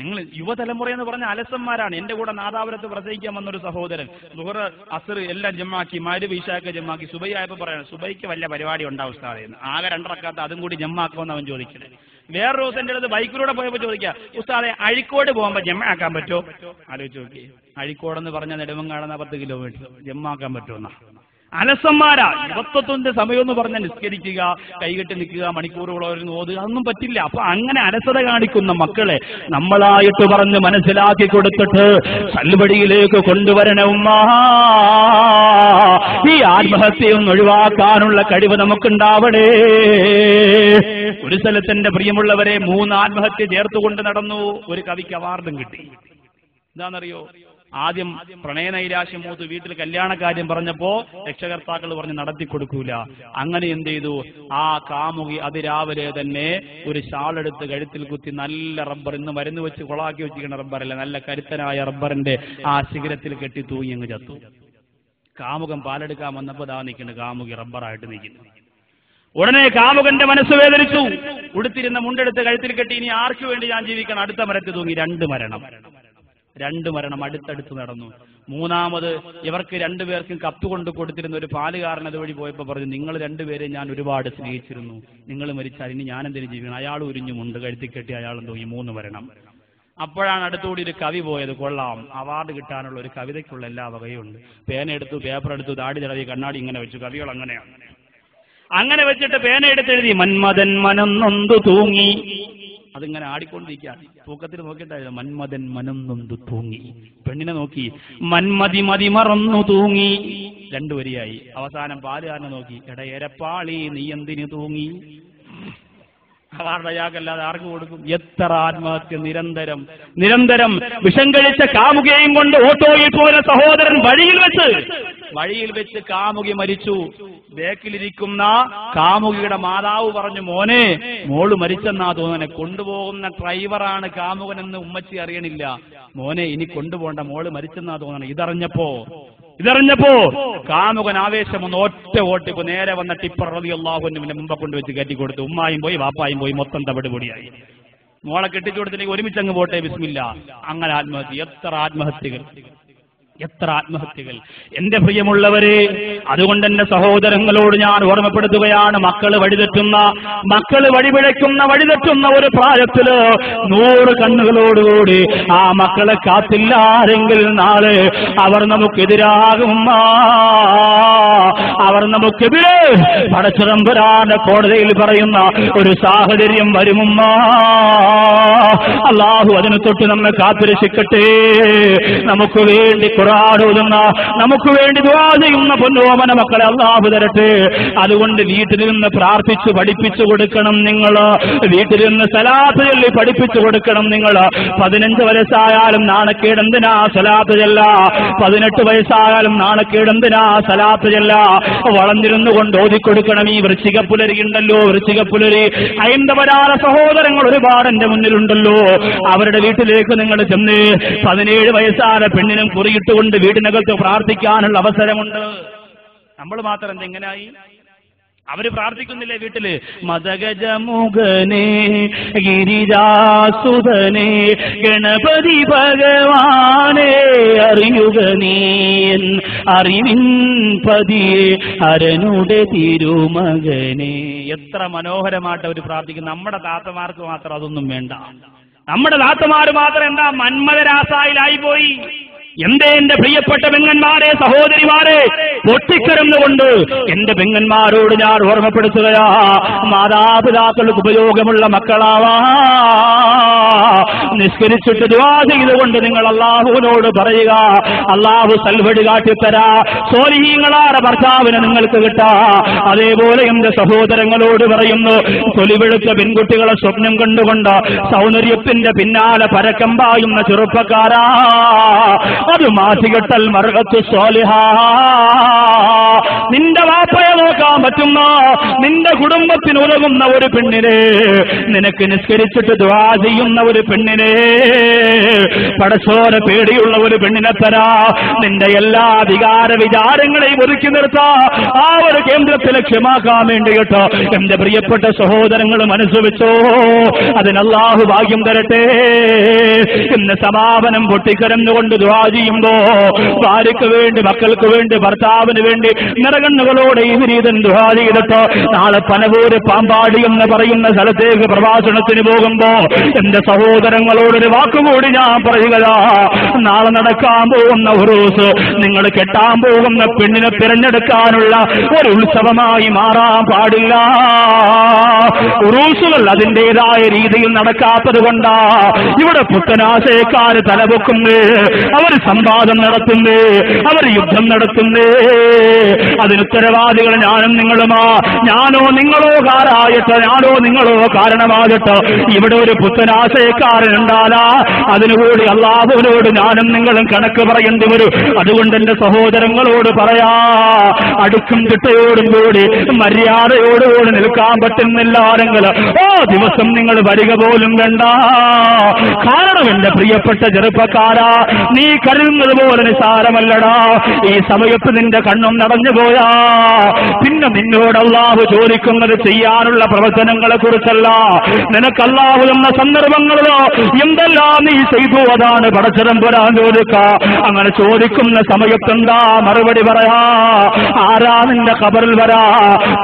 നിങ്ങൾ യുവതലമുറ എന്ന് പറഞ്ഞ അലസന്മാരാണ്. എന്റെ കൂടെ നാദാപുരത്ത് പ്രസംഗിക്കാൻ വന്നൊരു സഹോദരൻ ളുഹർ അസ്ർ എല്ലാം ജമ്മാക്കി, മഗ്‌രിബ് ഇശാക്ക് ജമ്മാക്കി, സുബഹിയായപ്പോൾ പറയണം സുബഹിക്ക് വല്ല പരിപാടി ഉണ്ടാവും ഉസ്താദേ എന്ന്. ആകെ 2 റക്അത്ത് അതും കൂടി ജമ്മാക്കുമെന്ന് അവൻ ചോദിക്കണേ. വേറൊരു ദിവസം എൻ്റെ അടുത്ത് ബൈക്കിലൂടെ പോയപ്പോൾ ചോദിക്കുക, ഉസ്താദേ അഴീക്കോട് പോകുമ്പോൾ ജമ്മാക്കാൻ പറ്റുമോ? ആലോചിച്ച് നോക്കി, അഴീക്കോടെന്ന് പറഞ്ഞ നെടുമങ്ങാടുന്ന 10 കിലോമീറ്റർ ജമ്മാക്കാൻ പറ്റുമെന്നാ. അലസന്മാരാ. യുവത്വത്തിന്റെ സമയം എന്ന് പറഞ്ഞാൽ നിസ്കരിക്കുക, കൈകെട്ടി നിൽക്കുക, മണിക്കൂറുകളോരം ഓതുക, അതൊന്നും പറ്റില്ല. അപ്പൊ അങ്ങനെ അലസത കാണിക്കുന്ന മക്കളെ നമ്മളായിട്ട് പറഞ്ഞ് മനസ്സിലാക്കി കൊടുത്തിട്ട് സൽവഴിയിലേക്ക് കൊണ്ടുവരണ ഉമ്മ. ഈ ആത്മഹത്യയൊന്നും ഒഴിവാക്കാനുള്ള കഴിവ് നമുക്കുണ്ടാവണേ. ഒരു സ്ഥലത്തിന്റെ പ്രിയമുള്ളവരെ 3 ആത്മഹത്യ ചേർത്തുകൊണ്ട് നടന്നു. ഒരു കവിക്ക് അവാർഡും കിട്ടി. എന്താണെന്നറിയോ? ആദ്യം പ്രണയനൈരാശ്യം മൂത്ത് വീട്ടിൽ കല്യാണക്കാര്യം പറഞ്ഞപ്പോ രക്ഷകർത്താക്കൾ പറഞ്ഞ് നടത്തി കൊടുക്കൂല. അങ്ങനെ എന്ത് ചെയ്തു? ആ കാമുകി അതിരാവിലെ തന്നെ ഒരു ഷാളെടുത്ത് കഴുത്തിൽ കുത്തി നല്ല റബ്ബർ, ഇന്ന് മരുന്ന് വെച്ച് കൊളാക്കി വെച്ചിരിക്കുന്ന റബ്ബറല്ല, നല്ല കരുത്തനായ റബ്ബറിന്റെ ആ ശിഖരത്തിൽ കെട്ടി തൂങ്ങി അങ്ങ് ചത്തു. കാമുകൻ പാലെടുക്കാൻ വന്നപ്പോ ദാ നിൽക്കുന്നു കാമുകി റബ്ബറായിട്ട് നിൽക്കുന്നു. ഉടനെ കാമുകന്റെ മനസ്സ് വേദനിച്ചു. ഉടുത്തിരുന്ന മുണ്ടെടുത്ത് കഴുത്തിൽ കെട്ടി ഇനി ആർക്കു വേണ്ടി ഞാൻ ജീവിക്കണം? അടുത്ത മരത്തിൽ തൂങ്ങി. 2 മരണം അടുത്തടുത്ത് നടന്നു. 3ാമത് ഇവർക്ക് 2 പേർക്കും കപ്പ് കൊണ്ട് കൊടുത്തിരുന്ന ഒരു പാലുകാരൻ അതുവഴി പോയപ്പോൾ പറഞ്ഞു, നിങ്ങൾ 2 പേരെ ഞാൻ ഒരുപാട് സ്നേഹിച്ചിരുന്നു, നിങ്ങൾ മരിച്ചാൽ ഇനി ഞാൻ എന്തിനു ജീവിക്കണം? അയാൾ ഉരിഞ്ഞുമുണ്ട് കഴുത്തിൽ കെട്ടി അയാളും തൂങ്ങി. 3 മരണം. അപ്പോഴാണ് അടുത്തുകൂടി ഒരു കവി പോയത്. കൊള്ളാം, അവാർഡ് കിട്ടാനുള്ള ഒരു കവിതയ്ക്കുള്ള എല്ലാ വകയും ഉണ്ട്. പേനെടുത്തു, പേപ്പർ എടുത്തു, താടി തടവി, കണ്ണാടി ഇങ്ങനെ വെച്ചു. കവികൾ അങ്ങനെയാണ്. അങ്ങനെ വെച്ചിട്ട് പേന എടുത്തെഴുതി മന്മഥൻ മനം നൊന്തു തൂങ്ങി. അതിങ്ങനെ ആടിക്കൊണ്ടിരിക്കുകയാണ്. തൂക്കത്തിൽ നോക്കിയിട്ടായിരുന്നു മന്മഥൻ മനം നൊന്തു തൂങ്ങി. പെണ്ണിനെ നോക്കി മന്മതി മതി മറന്നു തൂങ്ങി. 2 വരിയായി. അവസാനം പാലുകാരനെ നോക്കി, എടാ എരപ്പാളി നീ എന്തിനു തൂങ്ങി? അയാൾക്കല്ലാതെ ആർക്ക് കൊടുക്കും? എത്ര ആത്മഹത്യ നിരന്തരം വിഷം കഴിച്ച കാമുകയും കൊണ്ട് ഓട്ടോയിൽ പോയ സഹോദരൻ വഴിയിൽ വെച്ച് കാമുകി മരിച്ചു. ബേക്കിലിരിക്കുന്ന കാമുകിയുടെ മാതാവ് പറഞ്ഞു, മോനെ മോള് മരിച്ചെന്നാ തോന്നനെ, കൊണ്ടുപോകുന്ന ഡ്രൈവറാണ് കാമുകനെന്ന് ഉമ്മച്ചി അറിയണില്ല. മോനെ ഇനി കൊണ്ടുപോകണ്ട, മോള് മരിച്ചെന്നാ തോന്നണേ. ഇതറിഞ്ഞപ്പോ കാമുകൻ ആവേശം ഒന്ന് ഒറ്റ ഓട്ടിപ്പോ നേരെ വന്ന ടിപ്പർ റളിയല്ലാഹു അൻഹുവിന്റെ മുമ്പ് കൊണ്ടുവച്ച് കയറ്റിക്കൊടുത്തു. ഉമ്മായും പോയി വാപ്പായും പോയി, മൊത്തം തവിടുപൊടിയായി. മോളെ കെട്ടിച്ചു കൊടുത്തില്ലെങ്കിൽ ഒരുമിച്ചങ്ങ് പോട്ടെ, ബിസ്മില്ല. അങ്ങനെ ആത്മഹത്യ. എത്ര ആത്മഹത്യകൾ എന്റെ പ്രിയമുള്ളവരെ. അതുകൊണ്ട് എന്റെ സഹോദരങ്ങളോട് ഞാൻ ഓർമ്മപ്പെടുത്തുകയാണ്, മക്കള് വഴിപിഴയ്ക്കുന്ന ഒരു പ്രായത്തില് 100 കണ്ണുകളോടുകൂടി ആ മക്കളെ കാത്തില്ലാരെങ്കിൽ നാളെ അവർ നമുക്കെതിരാകും. അവർ നമുക്കെതിരെ പടച്ചിറമ്പുരാന്റെ കോടതിയിൽ പറയുന്ന ഒരു സാഹചര്യം വരുമുമ്മ. അല്ലാഹു അതിനെ തൊട്ട് നമ്മെ കാത്തുരക്ഷിക്കട്ടെ. നമുക്ക് വേണ്ടി ഖുർആനോതുന്ന, നമുക്ക് വേണ്ടി ദുആ ചെയ്യുന്ന പൊന്നോമന മക്കളെ അല്ലാഹു തരട്ടെ. അതുകൊണ്ട് വീട്ടിൽ നിന്ന് പ്രാർത്ഥിച്ച് പഠിപ്പിച്ചു കൊടുക്കണം നിങ്ങൾ. വീട്ടിൽ നിന്ന് സലാത്ത് ചൊല്ലി പഠിപ്പിച്ചു കൊടുക്കണം നിങ്ങൾ. 15 വയസ്സായാലും നാണക്കേടെന്തിനാ സലാത്ത് ചൊല്ല, 18 വയസ്സായാലും നാണക്കേടെന്തിനാ സലാത്ത് ചൊല്ല. വളർന്നിരുന്നു കൊണ്ട് ഓതിക്കൊടുക്കണം. ഈ വൃശ്ചികപ്പുലരി ഹൈന്ദവരായ സഹോദരങ്ങൾ ഒരുപാട് എന്റെ മുന്നിലുണ്ടല്ലോ. അവരുടെ വീട്ടിലേക്ക് നിങ്ങൾ ചെന്ന് 17 വയസ്സായ പെണ്ണിനും കുറിയിട്ടുകൊണ്ട് വീടിനകത്ത് പ്രാർത്ഥിക്കാനുള്ള അവസരമുണ്ട്. നമ്മൾ മാത്രം എന്തെങ്ങനായി? അവര് പ്രാർത്ഥിക്കുന്നില്ലേ വീട്ടില്? മദഗജമുഖനേ ഗിരിജാസുധനേ ഗണപതി ഭഗവാനേ അറിയുക നീൻ അറിവിൻ പതിയെ അരനുടെ തിരുമകനെ. എത്ര മനോഹരമായിട്ട് അവർ പ്രാർത്ഥിക്കും. നമ്മുടെ താത്തമാർക്ക് മാത്രം അതൊന്നും വേണ്ട. നമ്മുടെ താത്തമാര് മാത്രം എന്താ മന്മഥരാസായിലായി പോയി. എന്റെ പ്രിയപ്പെട്ട പെങ്ങന്മാരെ, സഹോദരിമാരെ, പൊട്ടിക്കരന്നുകൊണ്ട് എന്റെ പെങ്ങന്മാരോട് ഞാൻ ഓർമ്മപ്പെടുത്തുകയാ, മാതാപിതാക്കൾക്ക് ഉപയോഗമുള്ള മക്കളാവാ. നിസ്കരിച്ചിട്ട് ദുആ ചെയ്തുകൊണ്ട് നിങ്ങൾ അല്ലാഹുവിനോട് പറയുക, അല്ലാഹു സൽവഴി കാട്ടിത്തരാ, സ്വാലിഹീങ്ങളായ ഭർത്താവിനെ നിങ്ങൾക്ക് കിട്ടാ. അതേപോലെ എന്റെ സഹോദരങ്ങളോട് പറയുന്നു, തൊലിവെളുത്ത പെൺകുട്ടികളെ സ്വപ്നം കണ്ടുകൊണ്ട് സൗന്ദര്യത്തിന്റെ പിന്നാലെ പരക്കം പായുന്ന ചെറുപ്പക്കാരാ, അത് മാറ്റികെട്ടൽ മർഅത്തു സ്വാലിഹ. നിന്റെ വാപ്പയെ നോക്കാൻ പറ്റുന്ന, നിന്റെ കുടുംബത്തിന് ഉതകുന്ന ഒരു പെണ്ണിനെ, നിനക്ക് നിസ്കരിച്ചിട്ട് ദുആ ചെയ്യുന്ന ഒരു പെണ്ണിനെ, പടച്ചോനെ പേടിയുള്ള ഒരു പെണ്ണിനെ തരാ. നിന്റെ എല്ലാ വിചാരങ്ങളെയും ഒതുക്കി നിർത്താ. ആ ഒരു കേന്ദ്രത്തെ ലക്ഷ്യമാക്കാൻ വേണ്ടി കേട്ടോ എന്റെ പ്രിയപ്പെട്ട സഹോദരങ്ങൾ മനസ്സ് വെച്ചോ. അതിന് അല്ലാഹു ഭാഗ്യം തരട്ടെ. ഇന്ന് സമാപനം പൊട്ടിക്കരന്നുകൊണ്ട് ദുആ ചെയ്യുമ്പോ ഭാര്യയ്ക്ക് വേണ്ടി, മക്കൾക്ക് വേണ്ടി, ഭർത്താവിന് വേണ്ടി നിറകണ്ണുകളോടെ ഈ വിനീതൻ ദുആ ചെയ്തിട്ട് നാളെ പനവൂര് പാമ്പാടി എന്ന് പറയുന്ന സ്ഥലത്തേക്ക് പ്രഭാഷണത്തിന് പോകുമ്പോ എന്റെ സഹോദരങ്ങളോടൊരു വാക്കുകൂടി ഞാൻ പറയുകയാ, നാളെ നടക്കാൻ പോകുന്ന ഉറൂസ് നിങ്ങൾ കെട്ടാൻ പോകുന്ന പെണ്ണിനെ തിരഞ്ഞെടുക്കാനുള്ള ഒരു ഉത്സവമായി മാറാൻ പാടില്ല. ഉറൂസുകൾ അതിൻ്റെതായ രീതിയിൽ നടക്കാത്തത് കൊണ്ടാ ഇവിടെ പുത്തനാശയക്കാര് തലപൊക്കുന്നേ, അവർ സംവാദം നടത്തുന്നേ, അവർ യുദ്ധം നടത്തുന്നേ. അതിനുത്തരവാദികൾ ഞാനും നിങ്ങളുമാ. ഞാനോ നിങ്ങളോ കാരണമാകട്ടെ ഇവിടെ ഒരു പുത്തനാശയക്കാരനുണ്ടാലാ അതിനുകൂടി അള്ളാഹുവിനോട് ഞാനും നിങ്ങളും കണക്ക് പറയേണ്ടി വരും. അതുകൊണ്ട് എന്റെ സഹോദരങ്ങളോട് പറയാ, അടുക്കും ചിട്ടയോടും കൂടി മര്യാദയോടുകൂടി നിൽക്കാൻ പറ്റുന്നില്ല ആരെങ്കിൽ ദിവസം നിങ്ങൾ വരിക പോലും വേണ്ട. കാരണം എന്റെ പ്രിയപ്പെട്ട ചെറുപ്പക്കാരാ, നീ കരുതുന്നത് പോലെ നിസാരമല്ലടാ. ഈ സമയത്ത് നിന്റെ കണ്ണും നടഞ്ഞു പോയാ പിന്നെ നിന്നോട് അള്ളാഹു ചോദിക്കുന്നത് ചെയ്യാനുള്ള പ്രവർത്തനങ്ങളെ കുറിച്ചല്ല, നിനക്ക് അള്ളാഹു എന്ന സന്ദർഭങ്ങളിലോ എന്തെല്ലാം നീ ചെയ്തു അതാണ് പടച്ചതമ്പുരാൻ ചോദിക്ക. അങ്ങനെ ചോദിക്കുന്ന സമയത്തെന്താ മറുപടി പറയാ? ആരാ നിന്റെ ഖബറിൽ വരാ?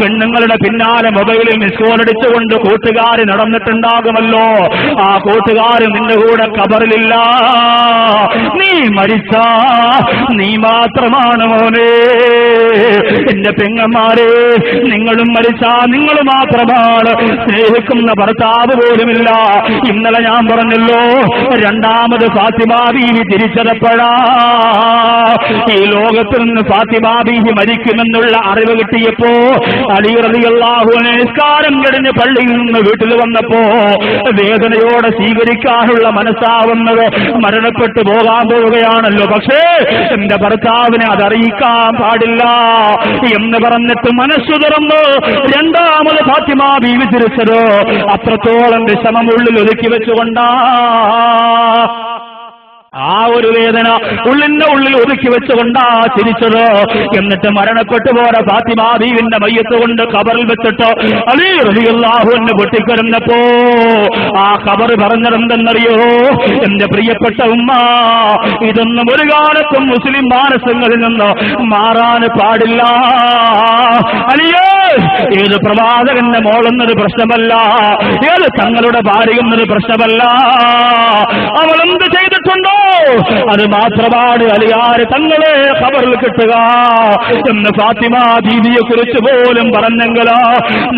പെണ്ണുങ്ങളുടെ പിന്നാലെ മൊബൈലിൽ മിസ്കോളടിച്ചുകൊണ്ട് കൂട്ടുകാർ നടന്നിട്ടുണ്ടാകുമല്ലോ, ആ കൂട്ടുകാർ നിന്റെ കൂടെ ഖബറിലില്ല. നീ മരിച്ചാ നീ മാത്രമാണ് മോനെ. എന്റെ പെങ്ങന്മാരെ, നിങ്ങളും മരിച്ചാ നിങ്ങൾ മാത്രമാണ്. സ്നേഹിക്കുന്ന ഭർത്താവ് പോലുമില്ല. ഇന്നലെ ഞാൻ പറഞ്ഞല്ലോ, രണ്ടാമത് ഫാത്തിമ ബീവി തിരിച്ചതപ്പോഴാ ഈ ലോകത്തിൽ നിന്ന് ഫാത്തിമ ബീവി മരിക്കുമെന്നുള്ള അറിവ് കിട്ടിയപ്പോ അലി റളിയല്ലാഹു അൻഹു നിസ്കാരം കഴിഞ്ഞ് പള്ളിയിൽ നിന്ന് വീട്ടിൽ വന്നപ്പോ വേദനയോടെ സ്വീകരിക്കാനുള്ള മനസ്സാവുന്നത് മരണപ്പെട്ടു പോകാൻ പോവുകയാണല്ലോ, പക്ഷേ എന്റെ ഭർത്താവിനെ അതറിയിക്കാൻ പാടില്ല എന്ന് പറഞ്ഞിട്ട് മനസ്സു തുറന്ന് രണ്ടാമത് ഫാത്തിമ ബീവി തിരിച്ചത് അത്രത്തോളം വിഷമമുള്ളിൽ ഒതുക്കി വെച്ചുകൊണ്ടാ. ആ ഒരു വേദന ഉള്ളിന്റെ ഉള്ളിൽ ഒതുക്കി വെച്ചുകൊണ്ടാ ചിരിച്ചത്. എന്നിട്ട് മരണപ്പെട്ടു പോയ ഫാത്തിമ ബീവിന്റെ മയ്യത്ത് കൊണ്ട് ഖബറിൽ വെച്ചിട്ട് അലി റളിയല്ലാഹു അൻഹു പൊട്ടിക്കരഞ്ഞപ്പോ ആ ഖബർ പറഞ്ഞതെന്തെന്നറിയോ? എന്റെ പ്രിയപ്പെട്ട ഉമ്മ, ഇതൊന്നും ഒരു കാലത്തും മുസ്ലിം മാനസങ്ങളിൽ നിന്ന് മാറാൻ പാടില്ല. അലിയേ, ഏത് പ്രവാചകന്റെ മോളെന്നൊരു പ്രശ്നമല്ല, ഏത് തങ്ങളുടെ ഭാര്യ എന്നൊരു പ്രശ്നമല്ല, അവളെന്ത് ചെയ്തിട്ടുണ്ടോ അത് മാത്രമാണ് അലിയാര് തങ്ങളെ ഖബറിൽ കിട്ടുക എന്ന് ഫാത്തിമ ബീവിയെ കുറിച്ച് പോലും പറഞ്ഞെങ്കിലോ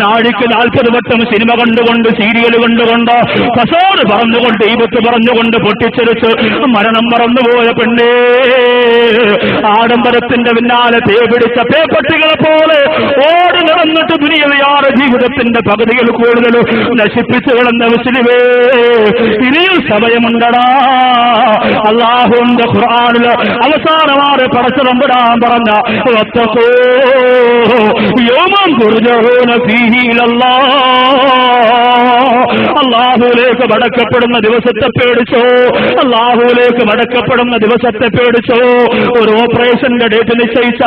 നാഴിക്ക് 40 വട്ടം സിനിമ കണ്ടുകൊണ്ട്, സീരിയൽ കണ്ടുകൊണ്ട്, ഫസാദ് പറഞ്ഞുകൊണ്ട്, ഈബത്ത് പറഞ്ഞുകൊണ്ട് പൊട്ടിച്ചെറിച്ച് മരണം മറന്നുപോയ പെണ്ണേ, ആഡംബരത്തിന്റെ പിന്നാലെ തേപിടിച്ച പേപ്പട്ടികളെ പോലെ ഓടി നടന്നിട്ട് ദുനിയവിയാറ് ജീവിതത്തിന്റെ പകുതികൾ കൂടുതൽ നശിപ്പിച്ചു കളഞ്ഞ മുസ്ലിമേ, ഇനിയും സമയമുണ്ടടാ. അല്ലാഹുവിന്റെ ഖുർആനില് അവസാനമാണ് പടച്ചതമ്പുരാൻ പറഞ്ഞ വത്തഖൂ യൗമൻ തുർജഊന ഫീഹി ഇലല്ലാഹ്, അല്ലാഹുവിലേക്ക് മടക്കപ്പെടുന്ന ദിവസത്തെ പേടിച്ചോ, അല്ലാഹുവിലേക്ക് മടക്കപ്പെടുന്ന ദിവസത്തെ പേടിച്ചോ. ഒരു ഓപ്പറേഷന്റെ ഡേറ്റ് നിശ്ചയിച്ച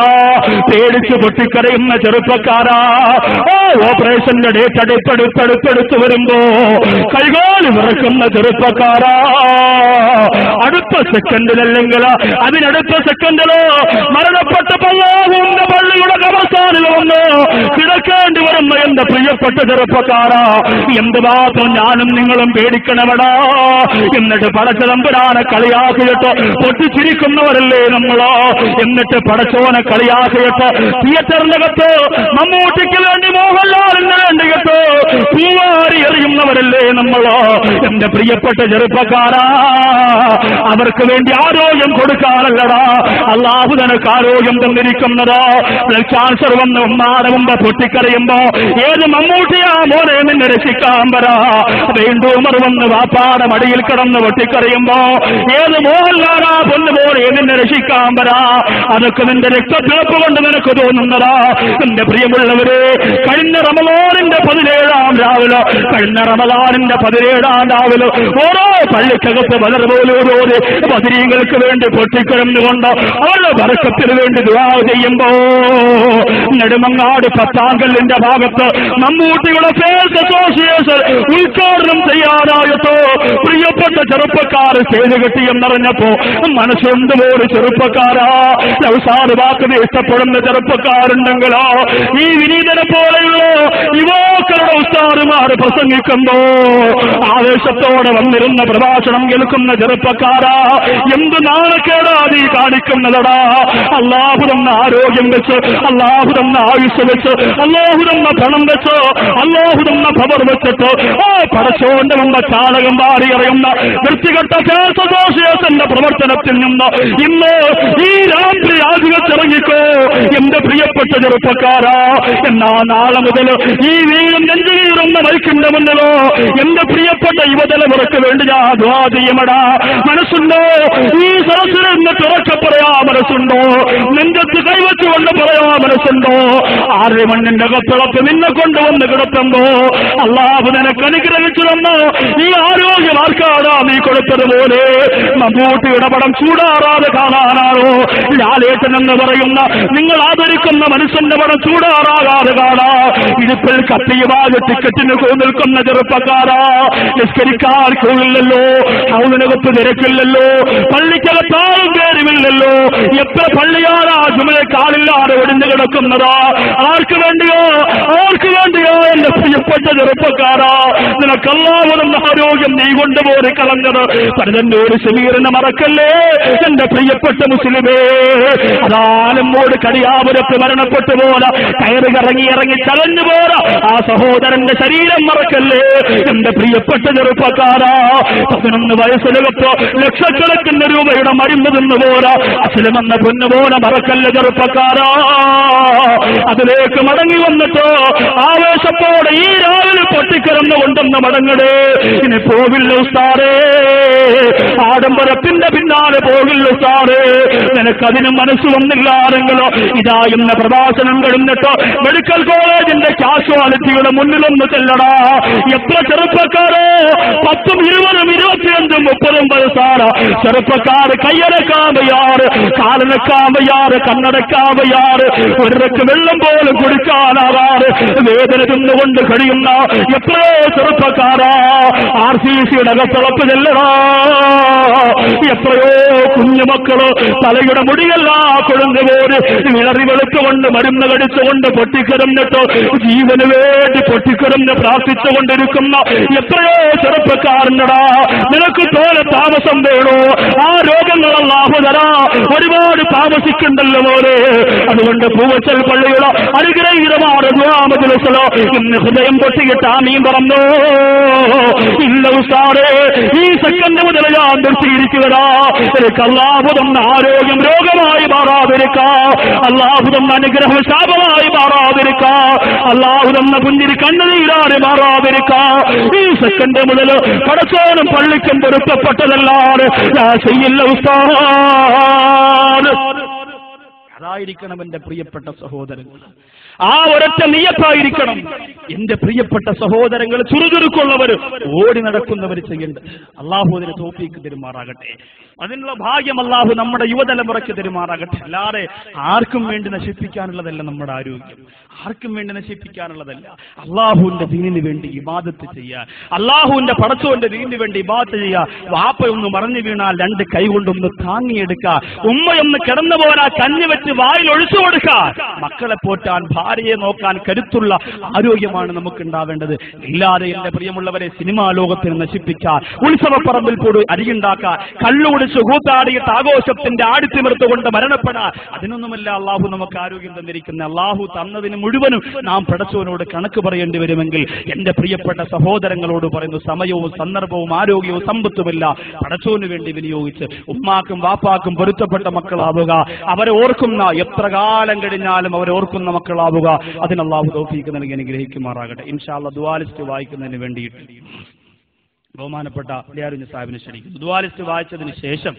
പേടിച്ച് പൊട്ടിക്കരയുന്ന ചെറുപ്പക്കാരാ, ഓ ഓപ്പറേഷന്റെ ഡേറ്റ് അടുത്തടുത്തടുത്തെടുത്ത് വരുമ്പോ കൈകാല് വിറക്കുന്ന ചെറുപ്പക്കാരാ, അടുത്ത സെക്കൻഡിലല്ലെങ്കിൽ അതിനടുത്ത സെക്കൻഡിലോ മരണപ്പെട്ട അല്ലാഹുവിന്റെ പള്ളിയുടെ ഖബർസ്ഥാനിൽ വന്ന് കിടക്കേണ്ടി വരുന്ന എന്റെ പ്രിയപ്പെട്ട ചെറുപ്പക്കാരാ, എന്തുമാത്രം ഞാനും നിങ്ങളും പേടിക്കണവടാ. എന്നിട്ട് പടച്ചതമ്പുരാനെ കളിയാക്കിയിട്ട് പൊട്ടിച്ചിരിക്കുന്നവരല്ലേ നമ്മളോ? എന്നിട്ട് പടച്ചോനെ കളിയാക്കിയിട്ട് തിയേറ്ററിനകത്ത് മമ്മൂട്ടിക്ക് വേണ്ടി, മോഹൻലാലിന് വേണ്ടിയിട്ട് പൂവാരി എറിയുന്നവരല്ലേ നമ്മളോ? എന്റെ പ്രിയപ്പെട്ട ചെറുപ്പക്കാരാ, അവർക്ക് വേണ്ടി ആരോഗ്യം കൊടുക്കാനല്ലടാ അല്ലാഹു നിനക്ക് ആരോഗ്യം തന്നിരിക്കുന്നത്. ബ്ലഡ് ക്യാൻസർ വന്ന് ഉമ്മാടെ മുമ്പ് പൊട്ടിക്കറിയുമ്പോ ഏത് മമ്മൂട്ടിയാ മോനെ നിന്നെ രക്ഷിക്കാൻ വരാ? വേണ്ടൂമർ വന്ന് വാപ്പാടെ മടിയിൽ കിടന്ന് പൊട്ടിക്കറിയുമ്പോ ഏത് മോഹൻലാലാ പൊന്നുപോലെ നിന്നെ രക്ഷിക്കാൻ വരാ? അതൊക്കെ നിന്റെ രക്തത്തിളപ്പ് കൊണ്ട് നിനക്ക് തോന്നുന്നതാ. എന്റെ പ്രിയമുള്ളവരെ, കഴിഞ്ഞ റമളാനിന്റെ 17-ാം രാവിലെ ഓരോ പള്ളിക്കകത്ത് ബദർ പോലും ഓരോ ബദരീങ്ങൾക്ക് വേണ്ടി പൊട്ടിക്കരന്നുകൊണ്ട് അവരുടെ ബർക്കത്തിന് വേണ്ടി ദുആ ചെയ്യുമ്പോ നെടുമങ്ങാട് പത്താങ്കല്ലിന്റെ ഭാഗത്ത് മമ്മൂട്ടിയുടെ ഫേസ് അസോസിയേഷൻ ഉദ്ഘാടനം ചെയ്യാനായിട്ടോ പ്രിയപ്പെട്ട ചെറുപ്പക്കാർ സ്റ്റേജ് കെട്ടിയെന്നറിഞ്ഞപ്പോ മനസ്സെന്തുപോലെ ചെറുപ്പക്കാരാ ലൗസാദ് വാക്കിനെ ഇഷ്ടപ്പെടുന്ന ചെറുപ്പക്കാരുണ്ടെങ്കിലോ ഈ വിനീതനെ പോലെയുള്ള യുവാക്കളുടെ ഉസ്താദുമാർ പ്രസംഗിക്കുമ്പോ ആവേശത്തോടെ വന്നിരുന്ന പ്രഭാഷണം കേൾക്കുന്ന ചെറുപ്പക്കാരാ എന്ത് നാണക്കേടാ നീ കാണിക്കുന്നതടാ. അല്ലാഹു തന്ന ആരോഗ്യം വെച്ച്, അല്ലാഹു തന്ന ആയുസ് വെച്ച്, അല്ലാഹു തന്ന പണം വെച്ച്, അല്ലാഹു തന്ന പവർ വെച്ചിട്ട് ആ പടച്ചോന്റെ മുമ്പ് ചാണകം വാരി അറിയുന്ന വൃത്തികെട്ട ഫേസ് അസോസിയേഷന്റെ പ്രവർത്തനത്തിൽ നിന്ന് ഇന്ന് ഈ രാത്രി ആധിപത്യമിറങ്ങിക്കോ എന്റെ പ്രിയപ്പെട്ട ചെറുപ്പക്കാരാ. എന്നാ നാളെ മുതൽ ഈ വീടും നെഞ്ചുകീറുന്ന മൈക്കിന്റെ മുന്നിലോ എന്റെ പ്രിയപ്പെട്ട യുവതലമുറക്ക് വേണ്ടി ഞാൻ ദുആ ചെയ്യുമടാ. മനസ്സുണ്ടോ ഈ സദസ്സിൽ നിന്ന് തുറക്കെ പറയാ മനസ്സുണ്ടോ? നെഞ്ചത്ത് കൈവച്ചുകൊണ്ട് പറയാ മനസ്സുണ്ടോ? ആറ് മണ്ണിന്റെ കത്തിളപ്പ് നിന്നെ കൊണ്ടുവന്ന് കിടത്തുമ്പോ അല്ലാഹു നിനക്ക് അനുഗ്രഹിച്ചു തന്നോ ഈ ആരോഗ്യം ആർക്കാടാ നീ കൊടുത്തതുപോലെ മമ്മൂട്ടിയുടെ പടം ചൂടാറാതെ കാണാനാണോ? ലാലേട്ടൻ എന്ന് പറയുന്ന നിങ്ങൾ ആദരിക്കുന്ന മനുഷ്യന്റെ പടം ചൂടാറാകാതെ കാണാ. ഇടുപ്പിൽ കത്തിയുമായി ടിക്കറ്റിന് നിൽക്കുന്ന ചെറുപ്പക്കാരാ, നിസ്കരിക്കാൻ ക്യൂവില്ലല്ലോ, ഹൗലിനകത്ത് നിരക്കില്ലല്ലോ, പള്ളിക്കകത്താളും പേരുമില്ലല്ലോ. എത്ര പള്ളിയാണാ ചുമലക്കാലില്ലാതെ ഒടിഞ്ഞു കിടക്കുന്നതാ. ആർക്ക് വേണ്ടിയോ എന്റെ പ്രിയപ്പെട്ട ചെറുപ്പക്കാരാ, നിനക്ക് അല്ലാഹു തന്ന ആരോഗ്യം നീ കൊണ്ടുപോയി കളഞ്ഞത് പരതന്നൂർ ശമീറിനെ മറക്കല്ലേ എന്റെ പ്രിയപ്പെട്ട മുസ്ലിമേ. അതാലമ്മോട് കടിയാപുരത്ത് മരണപ്പെട്ടു പോലെ കയറി ഇറങ്ങി ചലഞ്ഞു പോരാ ആ സഹോദരന്റെ ശരീരം മറക്കല്ലേ എന്റെ പ്രിയപ്പെട്ട ചെറുപ്പക്കാരാ. 11 വയസ്സിലകത്തോ ലക്ഷക്കണക്കിന് രൂപയുടെ മരുന്ന് തിന്നു പോരാ അസ്ലമെന്ന പൊന്നുപോലെ മറക്കല്ല ചെറുപ്പക്കാരാ. അതിലേക്ക് മടങ്ങി വന്നിട്ടോ ആവേശത്തോടെ ഈ രാവിലെ പൊട്ടിക്കിറന്നു കൊണ്ടെന്ന് മടങ്ങടേ. ഇനി പോകില്ല ഉസ്താദേ, ആഡംബരത്തിന്റെ പിന്നാലെ പോകില്ല ഉസ്താദേ. നിനക്കതിന് മനസ്സ് വന്നില്ലാരെങ്കിലോ ഇതാ എന്ന പ്രഭാഷണം കഴിഞ്ഞിട്ടോ മെഡിക്കൽ കോളേജിന്റെ കാഷ്വാലിറ്റിയുടെ മുന്നിലൊന്ന് ചെല്ലടാ. എത്ര ചെറുപ്പക്കാരോ 10, 20, 25, 30 വയസ്സാണ് ചെറുപ്പക്കാർ കയ്യടക്കാൻ വയ്യാറ്, കാലനക്കാൻ വയ്യാറ്, കണ്ണടക്കാൻ വയ്യാറ്, ഒരിടക്ക് വെള്ളം പോലും കുടിക്കാനാവാറ് വേദന തിന്നുകൊണ്ട് കഴിയുന്ന എത്രയോ ചെറുപ്പക്കാരാ RCCയുടെ അകത്തളപ്പ് ചെല്ലടാ. എത്രയോ കുഞ്ഞുമക്കള് തലയുടെ മുടിയെല്ലാം കൊഴുന്നുപോര് വിളറി വെളുത്തുകൊണ്ട് മരുന്ന് കടിച്ചുകൊണ്ട് പൊട്ടിക്കിടന്നിട്ട് ജീവന് വേണ്ടി പൊട്ടിക്കിടന്ന് പ്രാർത്ഥിച്ചുകൊണ്ടിരിക്കുന്ന എത്രയോ ചെറുപ്പക്കാരനടാ. നിനക്ക് പോലെ താമസം വേണോ? ആ രോഗങ്ങൾ അല്ലാഹു തരാ ഒരുപാട് താമസിക്കണ്ടല്ലോ പോലെ. അതുകൊണ്ട് പൂവച്ചൽ പള്ളിയുടെ അനുഗ്രഹീതമാണ് ദുആമദ്രസലോ ഇന്ന് ഹൃദയം പൊട്ടിയിട്ട് ആമീൻ പറഞ്ഞു. ഇല്ല ഉസ്താദേ, ഈ സെക്കൻഡ് മുതൽ ഞാൻ നിർത്തിയിരിക്കുകടാ. എനിക്ക് അല്ലാഹു തന്ന ആരോഗ്യം രോഗമായി മാറാതിരിക്കാ, അല്ലാഹു തന്ന അനുഗ്രഹം ശാപമായി മാറാതിരിക്കാ, അല്ലാഹു തന്ന പുഞ്ചിരി കണ്ണുനീരാണ് മാറാതിരിക്കാ. ഈ സെക്കൻഡ് മുതൽ പടച്ചോനും പള്ളിക്കും പൊരുത്തപ്പെട്ടതല്ലാതെ ഞാൻ ചെയ്യില്ല ഉസ്താദ്. അതായിരിക്കണം എന്റെ പ്രിയപ്പെട്ട സഹോദരങ്ങൾ, ആ ഒരൊറ്റ നിയ്യത്തായിരിക്കണം എന്റെ പ്രിയപ്പെട്ട സഹോദരങ്ങൾ. ചുറുചുറുക്കുള്ളവർ ഓടി നടക്കുന്നവർ ചെയ്യേണ്ടത്. അല്ലാഹു അതിന് തൗഫീഖ് തരുമാറാകട്ടെ. അതിനുള്ള ഭാഗ്യം അല്ലാഹു നമ്മുടെ യുവതലമുറയ്ക്ക് തരുമാറാകട്ടെ. അല്ലാതെ ആർക്കും വേണ്ടി നശിപ്പിക്കാനുള്ളതല്ല നമ്മുടെ ആരോഗ്യം, ആർക്കും വേണ്ടി നശിപ്പിക്കാനുള്ളതല്ല. അല്ലാഹുവിന്റെ ദീനിന് വേണ്ടി ഇബാദത്ത് ചെയ്യാൻ, അല്ലാഹുവിന്റെ പടച്ചോന്റെ ദീനിന് വേണ്ടി ഇബാദത്ത് ചെയ്യാൻ. വാപ്പയൊന്ന് മറഞ്ഞു വീണാൽ 2 കൈ കൊണ്ടൊന്ന് താങ്ങിയെടുക്കുക, ഉമ്മയൊന്ന് കിടന്നു പോരാ കഞ്ഞി വെച്ച് വായിൽ ഒഴിച്ചു കൊടുക്കാൻ, മക്കളെ പോറ്റാൻ, ഭാര്യയെ നോക്കാൻ കരുത്തുള്ള ആരോഗ്യമാണ് നമുക്ക് ഉണ്ടാവേണ്ടത്. ഇല്ലാതെ എന്റെ പ്രിയമുള്ളവരെ സിനിമാ ലോകത്തിന് നശിപ്പിക്കാൻ, ഉത്സവപ്പറമ്പിൽ പോയി അരിയുണ്ടാക്കാൻ, കള്ളുകുടിച്ച് കൂത്താടിയിട്ട് ആഘോഷത്തിന്റെ ആടിത്തിമിർത്തുകൊണ്ട് മരണപ്പെടാൻ, അതിനൊന്നുമല്ല അള്ളാഹു നമുക്ക് ആരോഗ്യം തന്നിരിക്കുന്നത്. അള്ളാഹു തന്നതിന് മുഴുവനും നാം പടച്ചവനോട് കണക്ക് പറയേണ്ടി വരുമെങ്കിൽ എന്റെ പ്രിയപ്പെട്ട സഹോദരങ്ങളോട് പറയുന്നു, സമയവും സന്ദർഭവും ആരോഗ്യവും സമ്പത്തുമില്ല പടച്ചവന് വേണ്ടി വിനിയോഗിച്ച് ഉമ്മാക്കും വാപ്പാക്കും പൊരുത്തപ്പെട്ട മക്കളാവുക. അവരെ ഓർക്കുന്ന, എത്ര കാലം കഴിഞ്ഞാലും അവരെ ഓർക്കുന്ന മക്കളാവുക. അതിന് അല്ലാഹു തൗഫീഖ് നൽകി അനുഗ്രഹിക്കുമാറാകട്ടെ. ഇൻഷാ അല്ലാഹ് ദുആ ലിസ്റ്റ് വായിക്കുന്നതിന് വേണ്ടിയിട്ട് ബഹുമാനപ്പെട്ട ലിയാറുഞ്ഞ സാഹിബിനെ ക്ഷണിക്കുന്നു. ദുആ ലിസ്റ്റ് വായിച്ചതിന് ശേഷം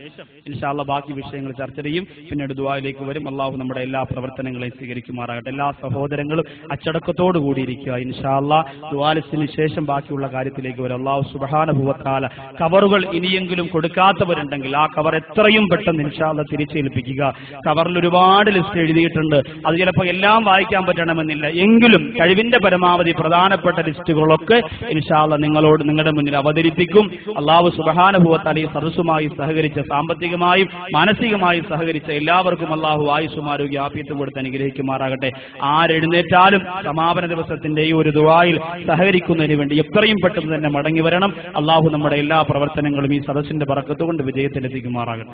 ഇൻഷാ അല്ലാഹ് ബാക്കി വിഷയങ്ങൾ ചർച്ച ചെയ്യും. പിന്നീട് ദുആയിലേക്ക് വരും. അള്ളാഹു നമ്മുടെ എല്ലാ പ്രവർത്തനങ്ങളെയും സ്വീകരിക്കുമാറാകട്ടെ. എല്ലാ സഹോദരങ്ങളും അച്ചടക്കത്തോടു കൂടിയിരിക്കുക. ഇൻഷാ അല്ലാഹ് ദുആ ലിസ്റ്റിന് ശേഷം ബാക്കിയുള്ള കാര്യത്തിലേക്ക് വരും. അള്ളാഹു സുബ്ഹാനഹു വ തആല കവറുകൾ ഇനിയെങ്കിലും കൊടുക്കാത്തവരുണ്ടെങ്കിൽ ആ കവർ എത്രയും പെട്ടെന്ന് ഇൻഷാ അല്ലാഹ് തിരിച്ചേൽപ്പിക്കുക. കവറിൽ ഒരുപാട് ലിസ്റ്റ് എഴുതിയിട്ടുണ്ട്. അത് ചിലപ്പോൾ എല്ലാം വായിക്കാൻ പറ്റണമെന്നില്ല. എങ്കിലും കഴിവിന്റെ പരമാവധി പ്രധാനപ്പെട്ട ലിസ്റ്റുകളൊക്കെ ഇൻഷാ അല്ലാഹ് നിങ്ങളുടെ മുന്നിൽ അവതരിപ്പിക്കും. അല്ലാഹു സുബ്ഹാനഹു വ തആല ഈ സദസ്സുമായി സഹകരിച്ച, സാമ്പത്തികമായും മാനസികമായും സഹകരിച്ച എല്ലാവർക്കും അല്ലാഹു ആയുസ്സും ആരോഗ്യ ആഫിയത്തും കൊടുത്ത് അനുഗ്രഹിക്കുമാറാകട്ടെ. ആരെഴുന്നേറ്റാലും സമാപന ദിവസത്തിന്റെ ഈ ഒരു ദുആയിൽ സഹകരിക്കുന്നതിന് വേണ്ടി എത്രയും പെട്ടെന്ന് തന്നെ മടങ്ങി വരണം. അല്ലാഹു നമ്മുടെ എല്ലാ പ്രവർത്തനങ്ങളും ഈ സദസ്സിന്റെ ബറക്കത്ത് കൊണ്ട് വിജയത്തിലെത്തിക്കുമാറാകട്ടെ.